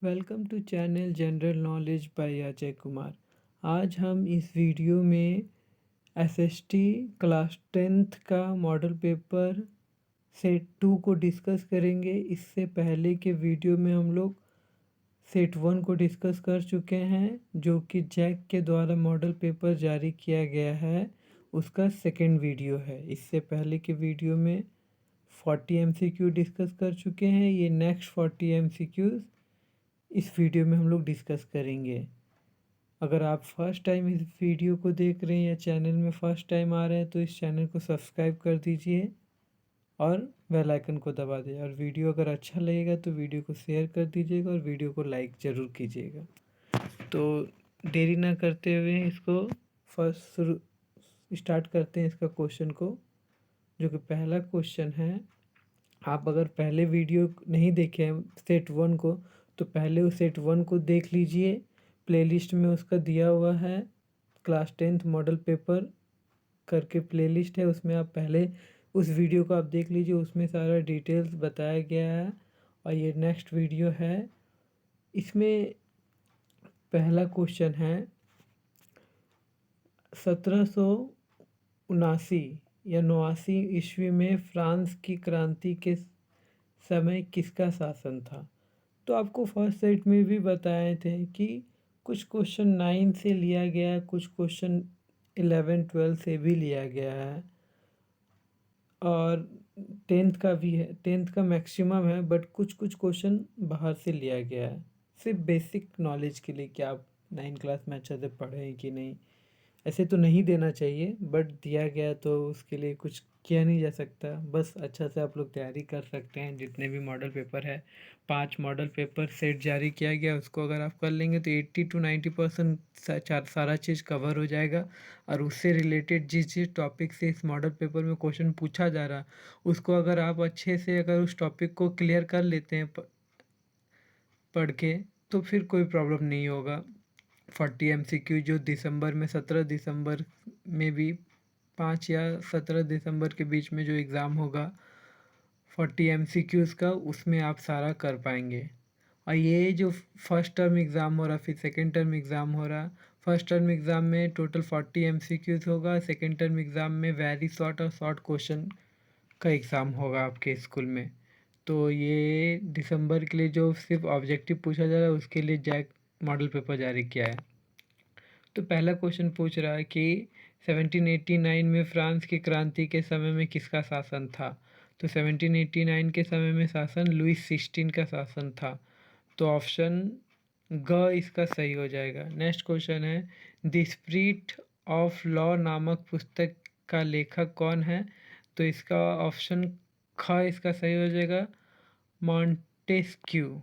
Welcome to channel general knowledge by Ajay Kumar. आज हम इस वीडियो में एसएसटी क्लास 10th का मॉडल पेपर सेट 2 को डिस्कस करेंगे। इससे पहले के वीडियो में हम लोग सेट 1 को डिस्कस कर चुके हैं, जो कि जैक के द्वारा मॉडल पेपर जारी किया गया है, उसका सेकंड वीडियो है। इससे पहले के वीडियो में 40 MCQ डिस्कस कर चुके हैं। ये नेक्स्ट 40 MCQs इस वीडियो में हम लोग डिस्कस करेंगे। अगर आप फर्स्ट टाइम इस वीडियो को देख रहे हैं या चैनल में फर्स्ट टाइम आ रहे हैं तो इस चैनल को सब्सक्राइब कर दीजिए और बेल आइकन को दबा दीजिए। और वीडियो अगर अच्छा लगेगा तो वीडियो को शेयर कर दीजिएगा और वीडियो को लाइक ज़रूर कीजिएगा। तो देरी ना करते हुए इसको फर्स्ट शुरू स्टार्ट करते हैं इसका क्वेश्चन को, जो कि पहला क्वेश्चन है। आप अगर पहले वीडियो नहीं देखे हैं सेट 1 को तो पहले उस सेट 1 को देख लीजिए। प्लेलिस्ट में उसका दिया हुआ है, क्लास 10th मॉडल पेपर करके प्लेलिस्ट है, उसमें आप पहले उस वीडियो को आप देख लीजिए, उसमें सारा डिटेल्स बताया गया है। और ये नेक्स्ट वीडियो है। इसमें पहला क्वेश्चन है 1779 या 89 ईस्वी में फ्रांस की क्रांति के समय किसका शासन था। तो आपको फर्स्ट सेट में भी बताए थे कि कुछ क्वेश्चन 9 से लिया गया है, कुछ क्वेश्चन 11-12 से भी लिया गया है और 10th का भी है। 10th का मैक्सिमम है, बट कुछ कुछ क्वेश्चन बाहर से लिया गया है, सिर्फ बेसिक नॉलेज के लिए कि आप 9 क्लास में अच्छे से पढ़े हैं कि नहीं। ऐसे तो नहीं देना चाहिए, बट दिया गया तो उसके लिए कुछ किया नहीं जा सकता। बस अच्छा से आप लोग तैयारी कर सकते हैं। जितने भी मॉडल पेपर है, 5 मॉडल पेपर सेट जारी किया गया, उसको अगर आप कर लेंगे तो 80 to 90% सारा चीज़ कवर हो जाएगा। और उससे रिलेटेड जिस जिस टॉपिक से इस मॉडल पेपर में क्वेश्चन पूछा जा रहा, उसको अगर आप अच्छे से अगर उस टॉपिक को क्लियर कर लेते हैं पढ़ के, तो फिर कोई प्रॉब्लम नहीं होगा। 40 MCQ जो दिसंबर में 17 दिसंबर में भी 5 या 17 दिसंबर के बीच में जो एग्ज़ाम होगा 40 MCQs का, उसमें आप सारा कर पाएंगे। और ये जो फर्स्ट टर्म एग्ज़ाम हो रहा, फिर सेकेंड टर्म एग्ज़ाम हो रहा, फर्स्ट टर्म एग्ज़ाम में टोटल 40 MCQs होगा, सेकेंड टर्म एग्ज़ाम में वेरी शॉर्ट और शॉर्ट क्वेश्चन का एग्ज़ाम होगा आपके स्कूल में। तो ये दिसंबर के लिए जो सिर्फ ऑब्जेक्टिव पूछा जा रहा है, उसके लिए जैक मॉडल पेपर जारी किया है। तो पहला क्वेश्चन पूछ रहा है कि 1789 में फ्रांस की क्रांति के समय में किसका शासन था। तो 1789 के समय में शासन लुइस 16 का शासन था। तो ऑप्शन ग इसका सही हो जाएगा। नेक्स्ट क्वेश्चन है, द स्पिरिट ऑफ लॉ नामक पुस्तक का लेखक कौन है। तो इसका ऑप्शन ख इसका सही हो जाएगा, मॉन्टेस्क्यू।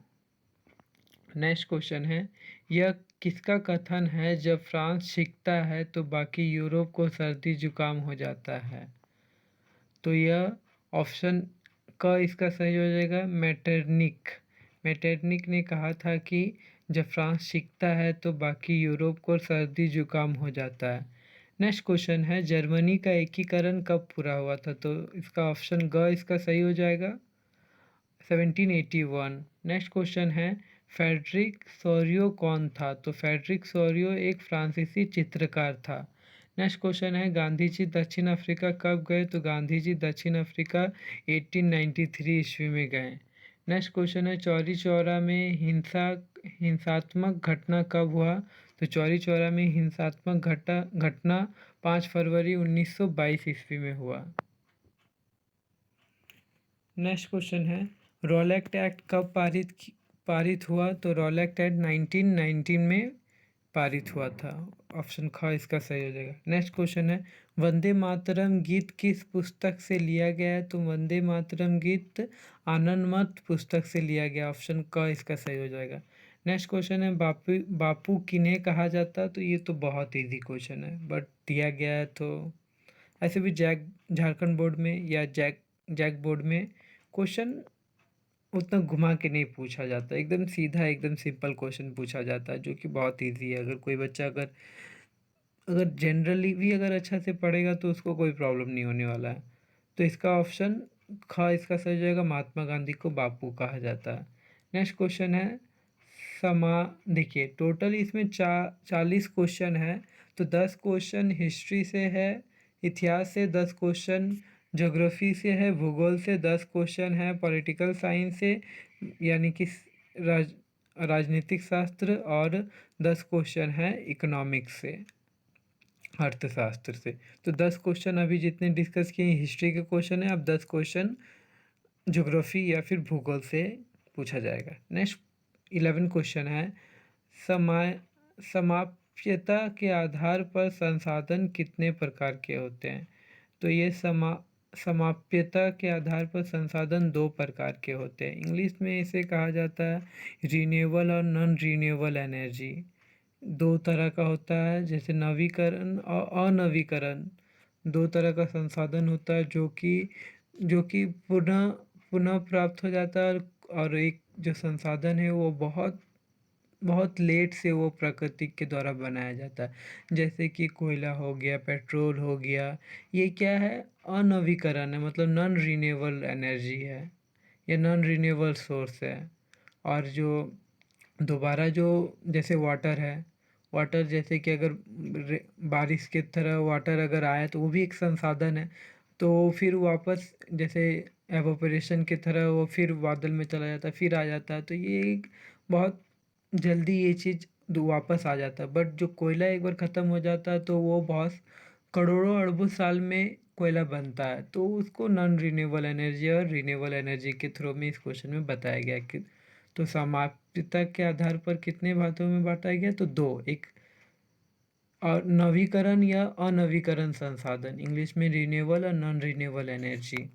नेक्स्ट क्वेश्चन है, यह किसका कथन है, जब फ्रांस सीखता है तो बाकी यूरोप को सर्दी जुकाम हो जाता है। तो यह ऑप्शन क इसका सही हो जाएगा, मेटरनिक। मेटरनिक ने कहा था कि जब फ्रांस सीखता है तो बाकी यूरोप को सर्दी जुकाम हो जाता है। नेक्स्ट क्वेश्चन है, जर्मनी का एकीकरण कब पूरा हुआ था। तो इसका ऑप्शन ग इसका सही हो जाएगा, 1781। नेक्स्ट क्वेश्चन है, फ्रेडरिक सोरियो कौन था। तो फ्रेडरिक सोरियो एक फ्रांसीसी चित्रकार था। नेक्स्ट क्वेश्चन है, गांधी जी दक्षिण अफ्रीका कब गए। तो गांधी जी दक्षिण अफ्रीका 1893 ईस्वी में गए। नेक्स्ट क्वेश्चन है, चौरी चौरा में हिंसात्मक घटना कब हुआ। तो चौरी चौरा में हिंसात्मक घटना 5 फरवरी 1922 ईस्वी में हुआ। नेक्स्ट क्वेश्चन है, रॉलेट एक्ट कब पारित हुआ। तो रॉलेट एक्ट 1919 में पारित हुआ था। ऑप्शन ख इसका सही हो जाएगा। नेक्स्ट क्वेश्चन है, वंदे मातरम गीत किस पुस्तक से लिया गया है। तो वंदे मातरम गीत आनंद मठ पुस्तक से लिया गया। ऑप्शन क इसका सही हो जाएगा। नेक्स्ट क्वेश्चन है, बापू किन्हें कहा जाता। तो ये तो बहुत इजी क्वेश्चन है, बट दिया गया है। तो ऐसे भी जैक झारखंड बोर्ड में या जैक बोर्ड में क्वेश्चन उतना घुमा के नहीं पूछा जाता, एकदम सीधा एकदम सिंपल क्वेश्चन पूछा जाता है, जो कि बहुत इजी है। अगर कोई बच्चा अगर जनरली भी अगर अच्छा से पढ़ेगा तो उसको कोई प्रॉब्लम नहीं होने वाला है। तो इसका ऑप्शन ख इसका सही हो जाएगा, महात्मा गांधी को बापू कहा जाता है। नेक्स्ट क्वेश्चन है, देखिए टोटल इसमें 40 क्वेश्चन है, तो 10 क्वेश्चन हिस्ट्री से है, इतिहास से 10 क्वेश्चन, ज्योग्राफी से है, भूगोल से 10 क्वेश्चन है, पॉलिटिकल साइंस से यानी कि राजनीतिक शास्त्र, और 10 क्वेश्चन है इकोनॉमिक्स से, अर्थशास्त्र से। तो 10 क्वेश्चन अभी जितने डिस्कस किए हिस्ट्री के क्वेश्चन है, अब 10 क्वेश्चन ज्योग्राफी या फिर भूगोल से पूछा जाएगा। नेक्स्ट 11 क्वेश्चन है, समय समाप्यता के आधार पर संसाधन कितने प्रकार के होते हैं? तो ये समाप्यता के आधार पर संसाधन 2 प्रकार के होते हैं। इंग्लिश में इसे कहा जाता है रिन्यूएबल और नॉन रिन्यूएबल एनर्जी। 2 तरह का होता है, जैसे नवीकरण और अनवीकरण। 2 तरह का संसाधन होता है जो कि पुनः पुनः प्राप्त हो जाता है, और एक जो संसाधन है वो बहुत बहुत लेट से वो प्रकृति के द्वारा बनाया जाता है, जैसे कि कोयला हो गया, पेट्रोल हो गया। ये क्या है? अनवीकरण है, मतलब नॉन रिन्यूएबल एनर्जी है, ये नॉन रिन्यूएबल सोर्स है। और जो दोबारा जो जैसे वाटर है, वाटर जैसे कि अगर बारिश के तरह वाटर अगर आया तो वो भी एक संसाधन है, तो फिर वापस जैसे एवोपरेशन की तरह वो फिर बादल में चला जाता है, फिर आ जाता है, तो ये एक बहुत जल्दी ये चीज़ वापस आ जाता है। बट जो कोयला एक बार ख़त्म हो जाता है तो वो बहुत करोड़ों अरबों साल में कोयला बनता है, तो उसको नॉन रिन्यूएबल एनर्जी और रिन्यूएबल एनर्जी के थ्रू में इस क्वेश्चन में बताया गया कि तो समाप्यता के आधार पर कितने भागों में बांटा गया? तो 2, एक और नवीकरण या अनवीकरण संसाधन, इंग्लिश में रिन्यूएबल और non renewable energy.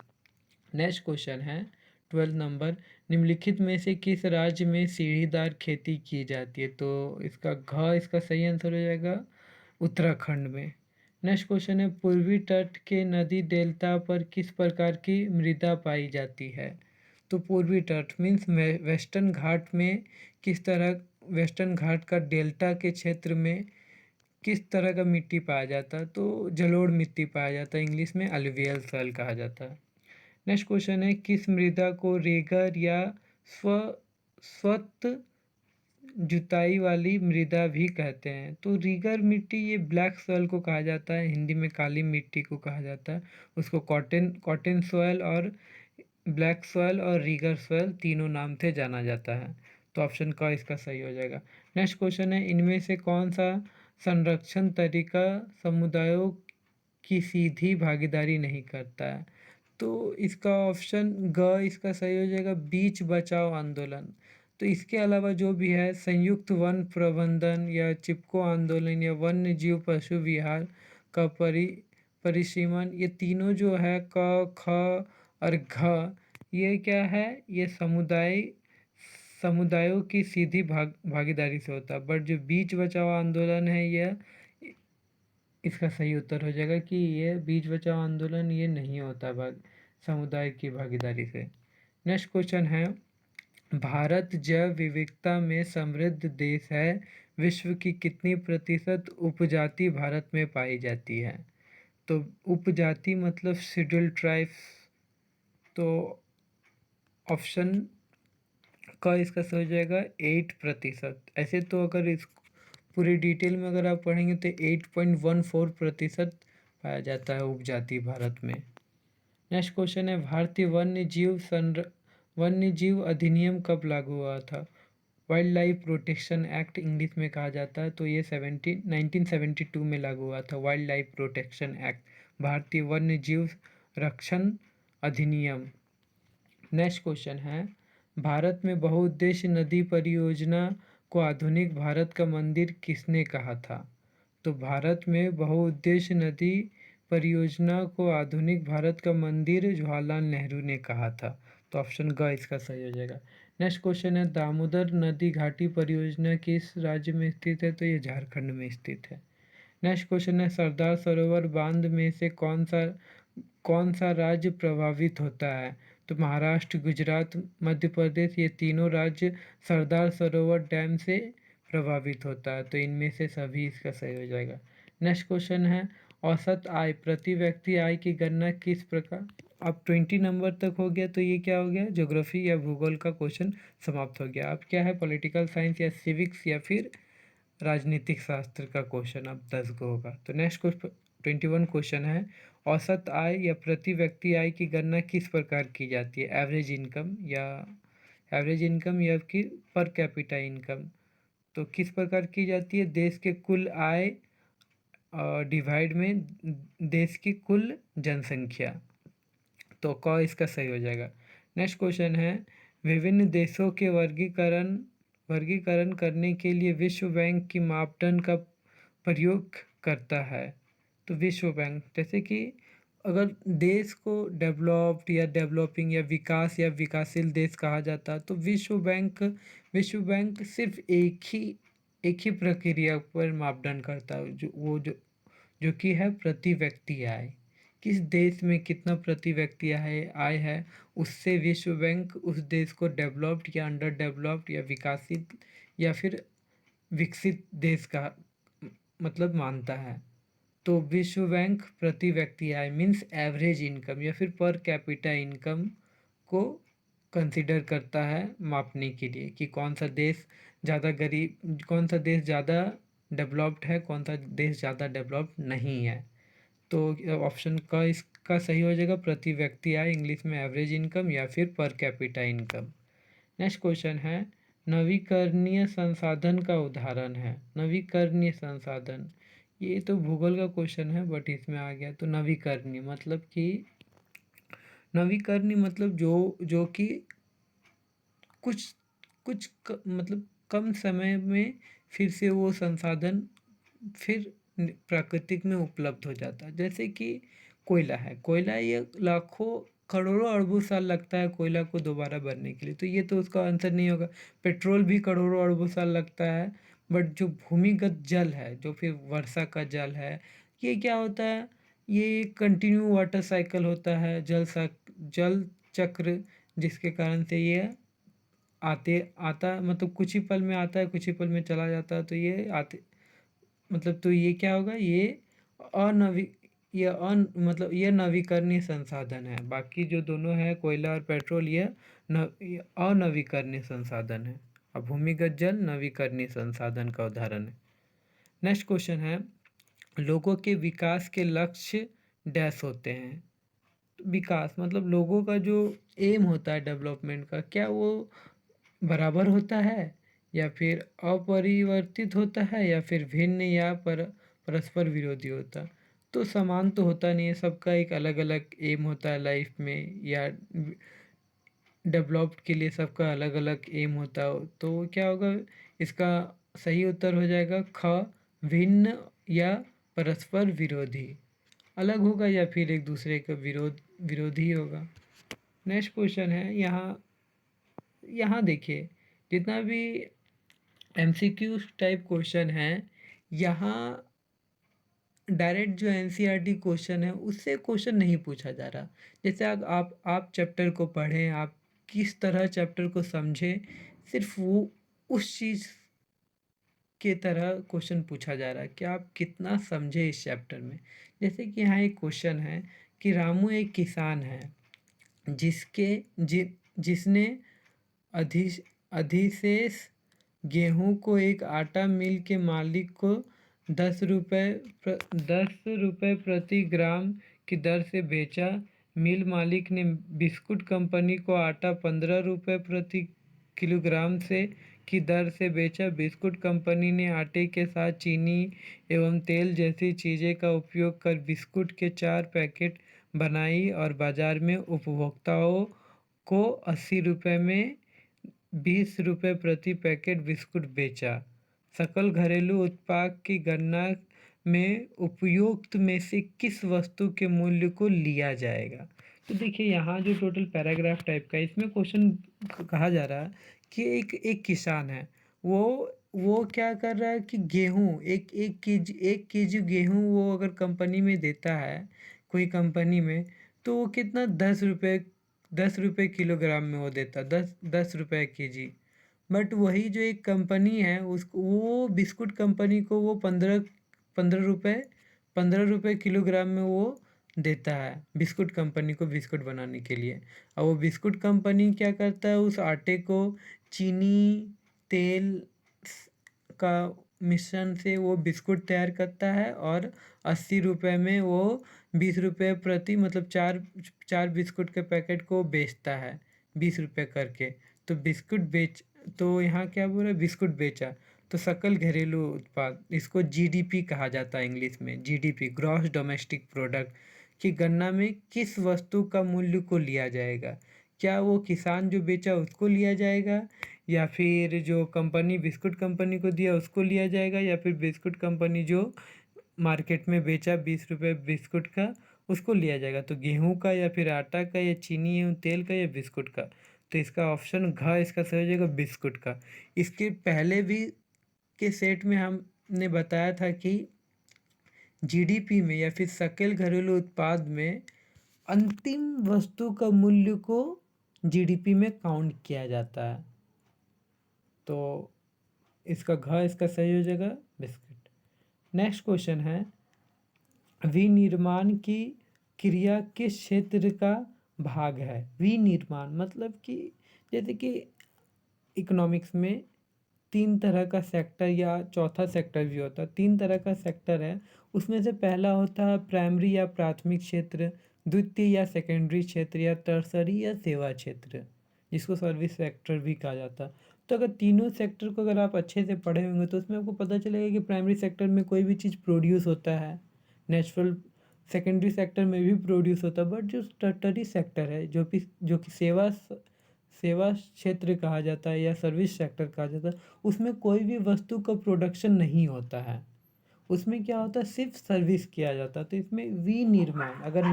Next question है 12 नंबर, निम्नलिखित में से किस राज्य में सीढ़ीदार खेती की जाती है? तो इसका सही आंसर हो जाएगा उत्तराखंड में। नेक्स्ट क्वेश्चन है, पूर्वी तट के नदी डेल्टा पर किस प्रकार की मृदा पाई जाती है? तो पूर्वी तट मीन्स वेस्टर्न घाट में किस तरह, वेस्टर्न घाट का डेल्टा के क्षेत्र में किस तरह का मिट्टी पाया जाता है? तो जलोढ़ मिट्टी पाया जाता है, इंग्लिश में अलुवियल सॉइल कहा जाता है। नेक्स्ट क्वेश्चन है, किस मृदा को रेगर या स्व स्वत जुताई वाली मृदा भी कहते हैं? तो रीगर मिट्टी ये ब्लैक सॉइल को कहा जाता है, हिंदी में काली मिट्टी को कहा जाता है। उसको कॉटन सॉइल और ब्लैक सॉइल और रीगर सॉइल तीनों नाम से जाना जाता है। तो ऑप्शन का इसका सही हो जाएगा। नेक्स्ट क्वेश्चन है, इनमें से कौन सा संरक्षण तरीका समुदायों की सीधी भागीदारी नहीं करता है? तो इसका ऑप्शन इसका सही हो जाएगा, बीच बचाओ आंदोलन। तो इसके अलावा जो भी है संयुक्त वन प्रबंधन या चिपको आंदोलन या वन्य जीव पशु विहार का परिसीमन, ये तीनों जो है क ख और घ, ये क्या है? ये समुदायों की सीधी भागीदारी से होता है। बट जो बीच बचाओ आंदोलन है, यह इसका सही उत्तर हो जाएगा कि ये बीच बचाओ आंदोलन ये नहीं होता समुदाय की भागीदारी से। नेक्स्ट क्वेश्चन है, भारत जैव विविधता में समृद्ध देश है, विश्व की कितनी प्रतिशत उपजाति भारत में पाई जाती है? तो उपजाति मतलब शेड्यूल्ड ट्राइब्स, तो ऑप्शन का इसका सही हो जाएगा 8%। ऐसे तो अगर इस पूरी डिटेल में अगर आप पढ़ेंगे तो 8.14% पाया जाता है उपजाति भारत में। नेक्स्ट क्वेश्चन है, भारतीय वन्य जीव अधिनियम कब लागू हुआ था? Wild life protection act English में कहा जाता है, तो ये 1972 में लागू हुआ था, वाइल्ड लाइफ प्रोटेक्शन एक्ट, भारतीय वन्य जीव रक्षण अधिनियम। नेक्स्ट क्वेश्चन है, भारत में बहुउद्देश्य नदी परियोजना को आधुनिक भारत का मंदिर किसने कहा था? तो भारत में बहुउद्देश्य नदी परियोजना को आधुनिक भारत का मंदिर जवाहरलाल नेहरू ने कहा था। तो ऑप्शन ग इसका सही हो जाएगा। नेक्स्ट क्वेश्चन है, दामोदर नदी घाटी परियोजना किस राज्य में स्थित है? तो ये झारखंड में स्थित है। नेक्स्ट क्वेश्चन है, सरदार सरोवर बांध में से कौन सा राज्य प्रभावित होता है? तो महाराष्ट्र, गुजरात, मध्य प्रदेश, ये तीनों राज्य सरदार सरोवर डैम से प्रभावित होता है, तो इनमें से सभी इसका सही हो जाएगा। नेक्स्ट क्वेश्चन है, औसत आय प्रति व्यक्ति आय की गणना किस प्रकार अब 20 नंबर तक हो गया, तो ये क्या हो गया, ज्योग्राफी या भूगोल का क्वेश्चन समाप्त हो गया। अब क्या है, पॉलिटिकल साइंस या सिविक्स या फिर राजनीतिक शास्त्र का क्वेश्चन अब 10 को होगा। तो नेक्स्ट क्वेश्चन 21 क्वेश्चन है, औसत आय या प्रति व्यक्ति आय की गणना किस प्रकार की जाती है, एवरेज इनकम या फिर पर कैपिटा इनकम। तो किस प्रकार की जाती है, देश के कुल आय डिवाइड में देश की कुल जनसंख्या। तो क इसका सही हो जाएगा। नेक्स्ट क्वेश्चन है, विभिन्न देशों के वर्गीकरण करने के लिए विश्व बैंक की मापदंड का प्रयोग करता है। तो विश्व बैंक, जैसे कि अगर देश को डेवलप्ड या डेवलपिंग या विकास या विकासशील देश कहा जाता है, तो विश्व बैंक सिर्फ एक ही प्रक्रिया पर मापदंड करता है, जो कि है प्रति व्यक्ति आय। किस देश में कितना प्रति व्यक्ति आय है, उससे विश्व बैंक उस देश को डेवलप्ड या अंडर डेवलप्ड या विकासित या फिर विकसित देश का मतलब मानता है। तो विश्व बैंक प्रति व्यक्ति आय मीन्स एवरेज इनकम या फिर पर कैपिटा इनकम को कंसिडर करता है मापने के लिए कि कौन सा देश ज़्यादा गरीब, कौन सा देश ज़्यादा डेवलप्ड है, कौन सा देश ज़्यादा डेवलप्ड नहीं है। तो ऑप्शन का इसका सही हो जाएगा प्रति व्यक्ति आय, इंग्लिश में एवरेज इनकम या फिर per capita income. Next question है, नवीकरणीय संसाधन का उदाहरण है। नवीकरणीय संसाधन, ये तो भूगोल का क्वेश्चन है बट इसमें आ गया। तो नवीकरणीय मतलब जो कि कुछ मतलब कम समय में फिर से वो संसाधन फिर प्राकृतिक में उपलब्ध हो जाता है। जैसे कि कोयला है, कोयला ये लाखों करोड़ों अरबों साल लगता है कोयला को दोबारा बनने के लिए, तो ये तो उसका आंसर नहीं होगा। पेट्रोल भी करोड़ों अरबों साल लगता है, बट जो भूमिगत जल है, जो फिर वर्षा का जल है, ये क्या होता है, ये कंटिन्यू वाटर साइकिल होता है, जल चक्र, जिसके कारण से ये आता मतलब कुछ ही पल में आता है, कुछ ही पल में चला जाता है। तो ये आते मतलब, तो ये क्या होगा, अनवी ये नवीकरणीय संसाधन है। बाकी जो दोनों है कोयला और पेट्रोल, ये अनवीकरणीय संसाधन है। अब भूमिगत जल नवीकरणीय संसाधन का उदाहरण है। नेक्स्ट क्वेश्चन है, लोगों के विकास के लक्ष्य डैश होते हैं। विकास मतलब लोगों का जो एम होता है डेवलपमेंट का, क्या वो बराबर होता है या फिर अपरिवर्तित होता है या फिर भिन्न या परस्पर विरोधी होता है। तो समान तो होता नहीं है, सबका एक अलग अलग एम होता है लाइफ में, या डेवलप्ड के लिए सबका अलग अलग एम होता है। तो क्या होगा, इसका सही उत्तर हो जाएगा ख, भिन्न या परस्पर विरोधी। अलग होगा या फिर एक दूसरे का विरोधी होगा। नेक्स्ट क्वेश्चन है, यहाँ देखिए, जितना भी एमसीक्यू टाइप क्वेश्चन है, यहाँ डायरेक्ट जो एनसीईआरटी क्वेश्चन है उससे क्वेश्चन नहीं पूछा जा रहा। जैसे आप चैप्टर को पढ़ें, आप किस तरह चैप्टर को समझें, सिर्फ वो उस चीज़ के तरह क्वेश्चन पूछा जा रहा है कि आप कितना समझे इस चैप्टर में। जैसे कि यहाँ एक क्वेश्चन है कि रामू एक किसान है जिसने अधिशेष गेहूं को एक आटा मिल के मालिक को 10 रुपये प्रति ग्राम की दर से बेचा। मिल मालिक ने बिस्कुट कंपनी को आटा 15 रुपये प्रति किलोग्राम से की दर से बेचा। बिस्कुट कंपनी ने आटे के साथ चीनी एवं तेल जैसी चीज़ें का उपयोग कर बिस्कुट के 4 पैकेट बनाई और बाजार में उपभोक्ताओं को 80 रुपये में 20 रुपये प्रति पैकेट बिस्कुट बेचा। सकल घरेलू उत्पाद की गणना में उपयुक्त में से किस वस्तु के मूल्य को लिया जाएगा। तो देखिए, यहाँ जो टोटल पैराग्राफ टाइप का इसमें क्वेश्चन कहा जा रहा है कि एक किसान है, वो क्या कर रहा है कि गेहूँ एक केजी गेहूँ वो अगर कंपनी में देता है, कोई कंपनी में, तो वो कितना 10 रुपये किलोग्राम में वो देता, 10 रुपये केजी। बट वही जो एक कंपनी है उसको, वो बिस्कुट कंपनी को वो 15 रुपये किलोग्राम में वो देता है बिस्कुट कंपनी को बिस्कुट बनाने के लिए। और वो बिस्कुट कंपनी क्या करता है, उस आटे को चीनी, तेल का मिश्रण से वो बिस्कुट तैयार करता है और 80 रुपये में वो 20 रुपये प्रति, मतलब चार चार बिस्कुट के पैकेट को बेचता है 20 रुपये करके। तो बिस्कुट बेच तो यहाँ क्या बोल रहे, बिस्कुट बेचा। तो सकल घरेलू उत्पाद, इसको जीडीपी कहा जाता है इंग्लिश में, जीडीपी ग्रॉस डोमेस्टिक प्रोडक्ट, की गणना में किस वस्तु का मूल्य को लिया जाएगा। क्या वो किसान जो बेचा उसको लिया जाएगा, या फिर जो कंपनी बिस्कुट कंपनी को दिया उसको लिया जाएगा, या फिर बिस्कुट कंपनी जो मार्केट में बेचा 20 रुपये बिस्कुट का उसको लिया जाएगा। तो गेहूं का, या फिर आटा का, या चीनी एवं तेल का, या बिस्कुट का। तो इसका ऑप्शन घ इसका सही हो जाएगा, बिस्कुट का। इसके पहले भी के सेट में हमने बताया था कि जीडीपी में या फिर सकल घरेलू उत्पाद में अंतिम वस्तु का मूल्य को जीडीपी में काउंट किया जाता है। तो इसका घ इसका सही हो जाएगा, बिस्किट। नेक्स्ट क्वेश्चन है, विनिर्माण की क्रिया किस क्षेत्र का भाग है। विनिर्माण मतलब कि जैसे कि इकोनॉमिक्स में 3 तरह का सेक्टर या चौथा सेक्टर भी होता है, 3 तरह का सेक्टर है। उसमें से पहला होता है प्राइमरी या प्राथमिक क्षेत्र, द्वितीय या सेकेंडरी क्षेत्र, या टर्सरी या सेवा क्षेत्र, जिसको सर्विस सेक्टर भी कहा जाता है। तो अगर तीनों सेक्टर को अगर आप अच्छे से पढ़े होंगे तो उसमें आपको पता चलेगा कि प्राइमरी सेक्टर में कोई भी चीज़ प्रोड्यूस होता है नेचुरल, सेकेंडरी सेक्टर में भी प्रोड्यूस होता है, बट जो टर्टरी सेक्टर है जो कि सेवा क्षेत्र कहा जाता है या सर्विस सेक्टर कहा जाता है, उसमें कोई भी वस्तु का प्रोडक्शन नहीं होता है। उसमें क्या होता है, सिर्फ सर्विस किया जाता है। तो इसमें विनिर्माण, अगर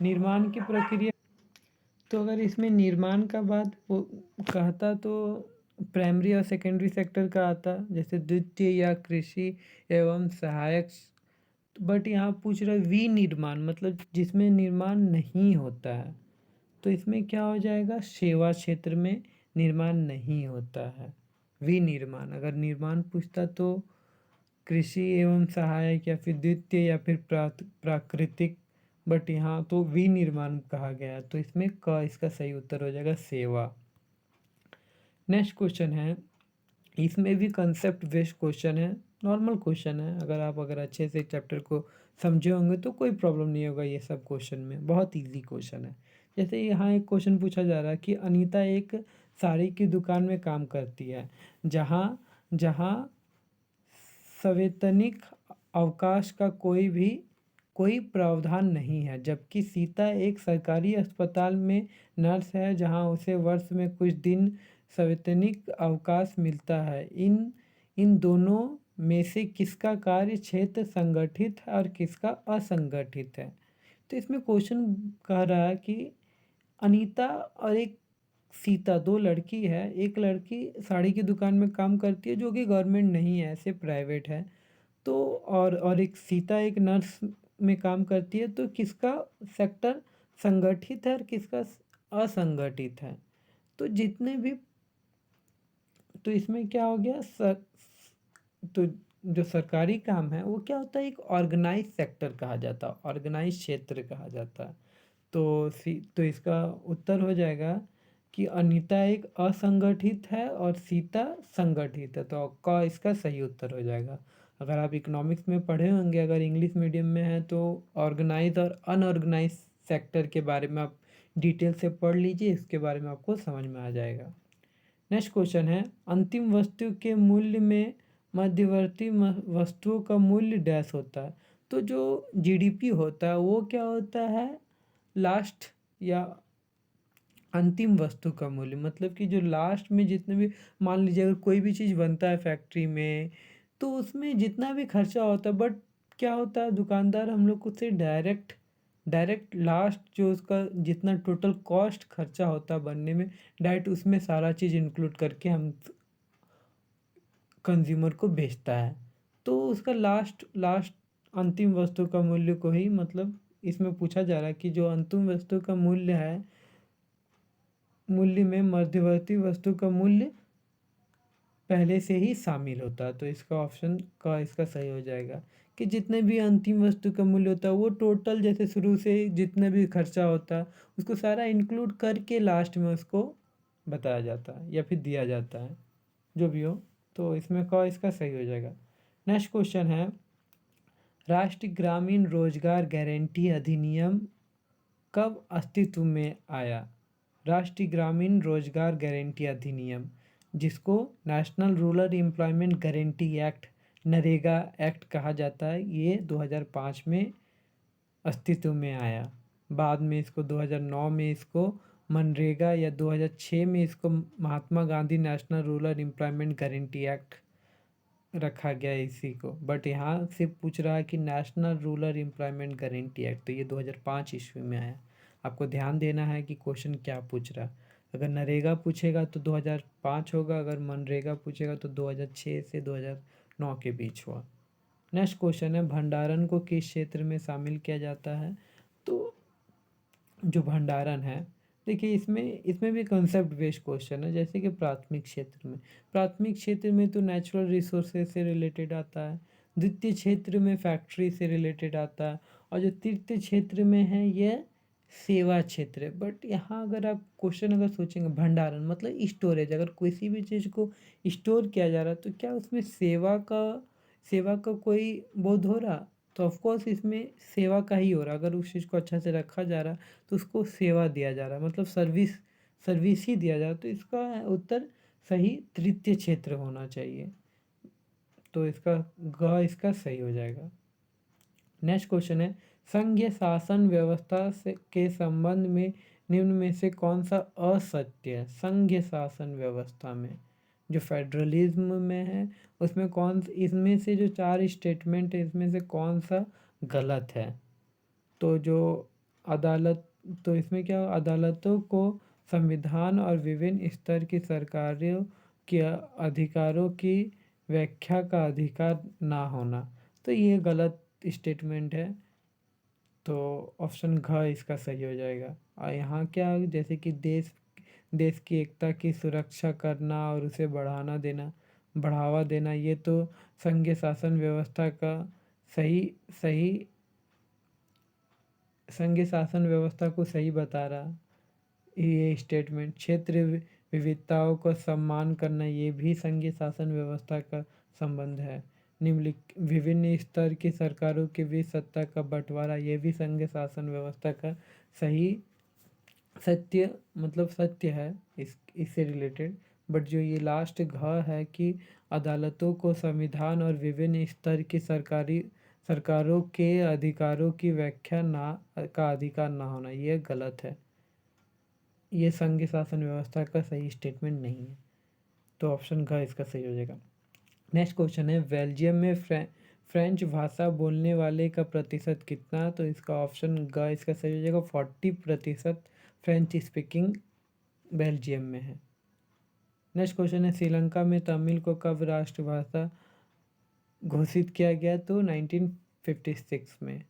निर्माण की प्रक्रिया, तो अगर इसमें निर्माण का बात वो कहता तो प्राइमरी और सेकेंडरी सेक्टर का आता, जैसे द्वितीय या कृषि एवं सहायक। बट यहाँ पूछ रहा है विनिर्माण, मतलब जिसमें निर्माण नहीं होता है। तो इसमें क्या हो जाएगा, सेवा क्षेत्र में निर्माण नहीं होता है। विनिर्माण, अगर निर्माण पूछता तो कृषि एवं सहायक, या फिर द्वितीय, या फिर प्राकृतिक। बट यहाँ तो विनिर्माण कहा गया, तो इसमें क इसका सही उत्तर हो जाएगा, सेवा। नेक्स्ट क्वेश्चन है, इसमें भी कंसेप्ट बेस्ड क्वेश्चन है, नॉर्मल क्वेश्चन है। अगर अच्छे से चैप्टर को समझे होंगे तो कोई प्रॉब्लम नहीं होगा ये सब क्वेश्चन में, बहुत इजी क्वेश्चन है। जैसे यहाँ एक क्वेश्चन पूछा जा रहा है कि अनीता एक साड़ी की दुकान में काम करती है, जहाँ जहाँ सवैतनिक अवकाश का कोई प्रावधान नहीं है, जबकि सीता एक सरकारी अस्पताल में नर्स है, जहां उसे वर्ष में कुछ दिन सवैतनिक अवकाश मिलता है। इन इन दोनों में से किसका कार्य क्षेत्र संगठित है और किसका असंगठित है। तो इसमें क्वेश्चन कह रहा है कि अनीता और एक सीता, दो लड़की है। एक लड़की साड़ी की दुकान में काम करती है जो कि गवर्नमेंट नहीं है, ऐसे प्राइवेट है। तो और एक सीता एक नर्स में काम करती है। तो किसका सेक्टर संगठित है और किसका असंगठित है। तो जितने भी, तो इसमें क्या हो गया, तो जो सरकारी काम है वो क्या होता है, एक ऑर्गेनाइज सेक्टर कहा जाता है, ऑर्गेनाइज क्षेत्र कहा जाता है। तो इसका उत्तर हो जाएगा कि अनीता एक असंगठित है और सीता संगठित है। तो का इसका सही उत्तर हो जाएगा। अगर आप इकोनॉमिक्स में पढ़े होंगे, अगर इंग्लिश मीडियम में है तो ऑर्गेनाइज और अनऑर्गेनाइज सेक्टर के बारे में आप डिटेल से पढ़ लीजिए, इसके बारे में आपको समझ में आ जाएगा। नेक्स्ट क्वेश्चन है, अंतिम वस्तु के मूल्य में मध्यवर्ती वस्तुओं का मूल्य डैश होता है। तो जो जीडीपी होता है वो क्या होता है, लास्ट या अंतिम वस्तु का मूल्य, मतलब कि जो लास्ट में जितने भी, मान लीजिए अगर कोई भी चीज़ बनता है फैक्ट्री में, तो उसमें जितना भी खर्चा होता है, बट क्या होता है, दुकानदार हम लोग को से डायरेक्ट डायरेक्ट लास्ट जो उसका जितना टोटल कॉस्ट खर्चा होता है बनने में, डायरेक्ट उसमें सारा चीज़ इंक्लूड करके हम कंज्यूमर को बेचता है। तो उसका लास्ट लास्ट अंतिम वस्तु का मूल्य को ही, मतलब इसमें पूछा जा रहा है कि जो अंतिम वस्तु का मूल्य है, मूल्य में मध्यवर्ती वस्तु का मूल्य पहले से ही शामिल होता है। तो इसका ऑप्शन का इसका सही हो जाएगा कि जितने भी अंतिम वस्तु का मूल्य होता है वो टोटल जैसे शुरू से जितने भी खर्चा होता है उसको सारा इंक्लूड करके लास्ट में उसको बताया जाता है या फिर दिया जाता है, जो भी हो। तो इसमें का इसका सही हो जाएगा। नेक्स्ट क्वेश्चन है, राष्ट्रीय ग्रामीण रोजगार गारंटी अधिनियम कब अस्तित्व में आया? राष्ट्रीय ग्रामीण रोजगार गारंटी अधिनियम, जिसको national rural employment guarantee act NREGA act कहा जाता है, ये 2005 में अस्तित्व में आया। बाद में इसको 2009 में इसको मनरेगा या 2006 में इसको Mahatma Gandhi national rural employment guarantee act रखा गया है इसी को। बट यहाँ से पूछ रहा है कि national rural employment guarantee act, तो ये 2005 ईस्वी में आया। आपको ध्यान देना है कि क्वेश्चन क्या पूछ रहा है। अगर नरेगा पूछेगा तो 2005 होगा, अगर मनरेगा पूछेगा तो 2006 से 2009 के बीच हुआ। नेक्स्ट क्वेश्चन है, भंडारण को किस क्षेत्र में शामिल किया जाता है? तो जो भंडारण है, देखिए इसमें भी कंसेप्ट बेस्ड क्वेश्चन है। जैसे कि प्राथमिक क्षेत्र में तो नेचुरल रिसोर्सेज से रिलेटेड आता है, द्वितीय क्षेत्र में फैक्ट्री से रिलेटेड आता है, और जो तृतीय क्षेत्र में है ये सेवा क्षेत्र है। बट यहाँ अगर आप क्वेश्चन अगर सोचेंगे, भंडारण मतलब स्टोरेज, अगर किसी भी चीज़ को स्टोर किया जा रहा है तो क्या उसमें सेवा का कोई बोध हो रहा? तो ऑफकोर्स इसमें सेवा का ही हो रहा। अगर उस चीज़ को अच्छा से रखा जा रहा तो उसको सेवा दिया जा रहा है, मतलब सर्विस ही दिया जा रहा। तो इसका उत्तर सही तृतीय क्षेत्र होना चाहिए। तो इसका सही हो जाएगा। नेक्स्ट क्वेश्चन है, संघीय शासन व्यवस्था से के संबंध में निम्न में से कौन सा असत्य है? संघीय शासन व्यवस्था में जो फेडरलिज्म में है उसमें इसमें से जो 4 स्टेटमेंट है इसमें से कौन सा गलत है? तो जो अदालत तो इसमें क्या, अदालतों को संविधान और विभिन्न स्तर की सरकारों के अधिकारों की व्याख्या का अधिकार ना होना, तो ये गलत स्टेटमेंट है। तो ऑप्शन घ इसका सही हो जाएगा। और यहाँ क्या, जैसे कि देश की एकता की सुरक्षा करना और उसे बढ़ावा देना, ये तो संघीय शासन व्यवस्था का सही संघीय शासन व्यवस्था को सही बता रहा ये स्टेटमेंट। क्षेत्र विविधताओं का सम्मान करना, ये भी संघीय शासन व्यवस्था का संबंध है। विभिन्न स्तर की सरकारों के बीच सत्ता का बंटवारा, ये भी संघीय शासन व्यवस्था का सत्य है इससे रिलेटेड। बट जो ये लास्ट घ है कि अदालतों को संविधान और विभिन्न स्तर की सरकारों के अधिकारों की व्याख्या का अधिकार ना होना, ये गलत है। ये संघीय शासन व्यवस्था का सही स्टेटमेंट नहीं है। तो ऑप्शन घ इसका सही हो जाएगा। नेक्स्ट क्वेश्चन है, बेल्जियम में फ्रेंच भाषा बोलने वाले का प्रतिशत कितना? तो इसका ऑप्शन ग इसका सही हो जाएगा। 40% फ्रेंच स्पीकिंग बेल्जियम में है। नेक्स्ट क्वेश्चन है, श्रीलंका में तमिल को कब राष्ट्रभाषा घोषित किया गया? तो 1956 में।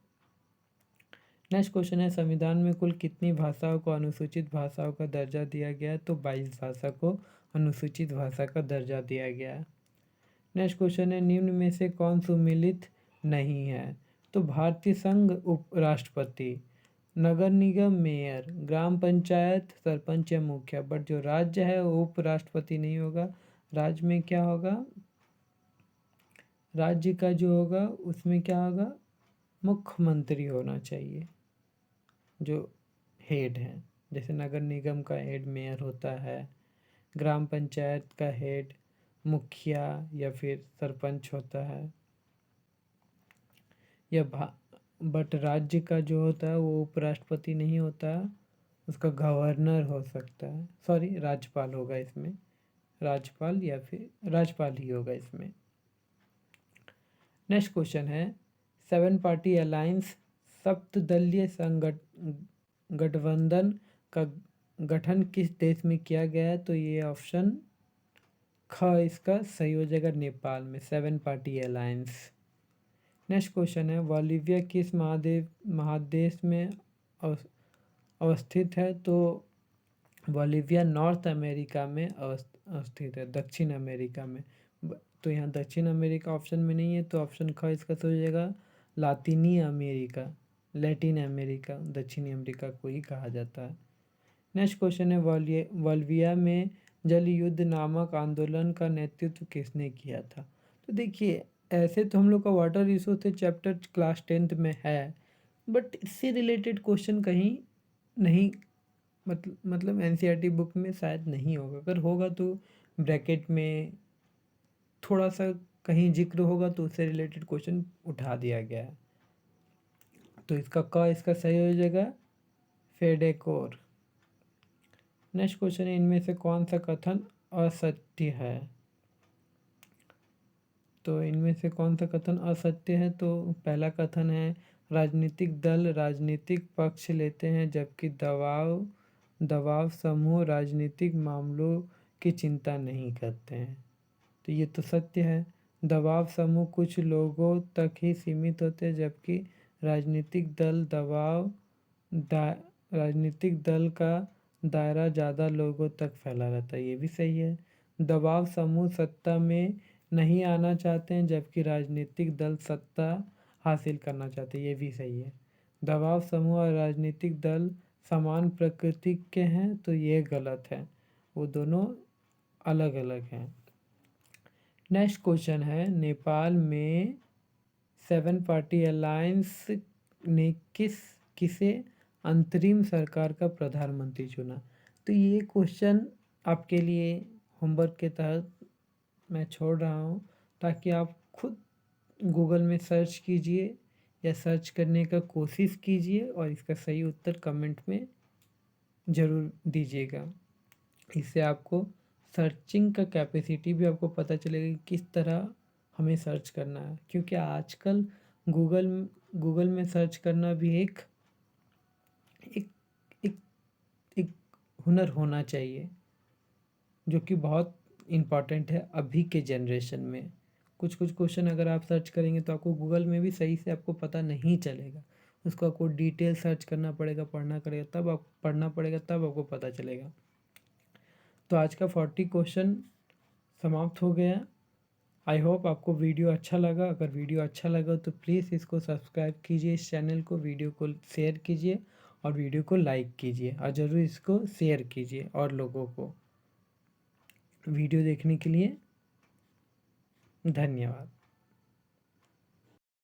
नेक्स्ट क्वेश्चन है, संविधान में कुल कितनी भाषाओं को अनुसूचित भाषाओं का दर्जा दिया गया? तो 22 भाषा को अनुसूचित भाषा का दर्जा दिया गया है। नेक्स्ट क्वेश्चन है, निम्न में से कौन सुमेलित नहीं है? तो भारतीय संघ उपराष्ट्रपति, नगर निगम मेयर, ग्राम पंचायत सरपंच या मुखिया। बट जो राज्य है वो उपराष्ट्रपति नहीं होगा। राज्य में क्या होगा, राज्य का जो होगा उसमें क्या होगा, मुख्यमंत्री होना चाहिए जो हेड है। जैसे नगर निगम का हेड मेयर होता है, ग्राम पंचायत का हेड मुखिया या फिर सरपंच होता है, बट राज्य का जो होता है वो उपराष्ट्रपति नहीं होता, उसका गवर्नर हो सकता है, सॉरी राज्यपाल होगा इसमें, राज्यपाल या फिर राज्यपाल ही होगा इसमें। नेक्स्ट क्वेश्चन है, 7 पार्टी अलायंस सप्तदलीय गठबंधन का गठन किस देश में किया गया है? तो ये ऑप्शन ख इसका सही हो जाएगा, नेपाल में 7 पार्टी अलायंस। नेक्स्ट क्वेश्चन है, बोलिविया किस महादेश में अवस्थित है? तो बोलिविया नॉर्थ अमेरिका में स्थित है? दक्षिण अमेरिका में। तो यहाँ दक्षिण अमेरिका ऑप्शन में नहीं है, तो ऑप्शन ख इसका सही हो जाएगा लातीनी अमेरिका, लैटिन अमेरिका, दक्षिणी अमेरिका को ही कहा जाता है। नेक्स्ट क्वेश्चन है, बल्विया में जल युद्ध नामक आंदोलन का नेतृत्व किसने किया था? तो देखिए, ऐसे तो हम लोग का water resource chapter class 10th में है, बट इससे रिलेटेड क्वेश्चन कहीं नहीं, मतलब एनसीईआरटी बुक में शायद नहीं होगा। अगर होगा तो ब्रैकेट में थोड़ा सा कहीं जिक्र होगा तो उससे रिलेटेड क्वेश्चन उठा दिया गया है। तो इसका सही हो जाएगा फेडेकोर। नेक्स्ट क्वेश्चन है, इनमें से कौन सा कथन असत्य है? तो इनमें से कौन सा कथन असत्य है? तो पहला कथन है, राजनीतिक दल राजनीतिक पक्ष लेते हैं जबकि दबाव समूह राजनीतिक मामलों की चिंता नहीं करते हैं। तो ये तो सत्य है। दबाव समूह कुछ लोगों तक ही सीमित होते हैं जबकि राजनीतिक दल का दायरा ज़्यादा लोगों तक फैला रहता है, ये भी सही है। दबाव समूह सत्ता में नहीं आना चाहते हैं जबकि राजनीतिक दल सत्ता हासिल करना चाहते हैं, ये भी सही है। दबाव समूह और राजनीतिक दल समान प्रकृति के हैं, तो ये गलत है, वो दोनों अलग अलग हैं। नेक्स्ट क्वेश्चन है, नेपाल में 7 पार्टी अलायंस ने किसे अंतरिम सरकार का प्रधानमंत्री चुना? तो ये क्वेश्चन आपके लिए होमवर्क के तहत मैं छोड़ रहा हूँ, ताकि आप खुद गूगल में सर्च कीजिए या सर्च करने का कोशिश कीजिए और इसका सही उत्तर कमेंट में ज़रूर दीजिएगा। इससे आपको सर्चिंग का कैपेसिटी भी आपको पता चलेगा कि किस तरह हमें सर्च करना है, क्योंकि आजकल गूगल में सर्च करना भी एक एक एक एक हुनर होना चाहिए, जो कि बहुत इम्पॉर्टेंट है अभी के जनरेशन में। कुछ क्वेश्चन अगर आप सर्च करेंगे तो आपको गूगल में भी सही से आपको पता नहीं चलेगा, उसको आपको डिटेल सर्च करना पड़ेगा, पढ़ना पड़ेगा, तब आपको पता चलेगा। तो आज का 40 क्वेश्चन समाप्त हो गया। आई होप आपको वीडियो अच्छा लगा। अगर वीडियो अच्छा लगा तो प्लीज़ इसको सब्सक्राइब कीजिए, इस चैनल को, वीडियो को शेयर कीजिए और वीडियो को लाइक कीजिए और ज़रूर इसको शेयर कीजिए और लोगों को। वीडियो देखने के लिए धन्यवाद।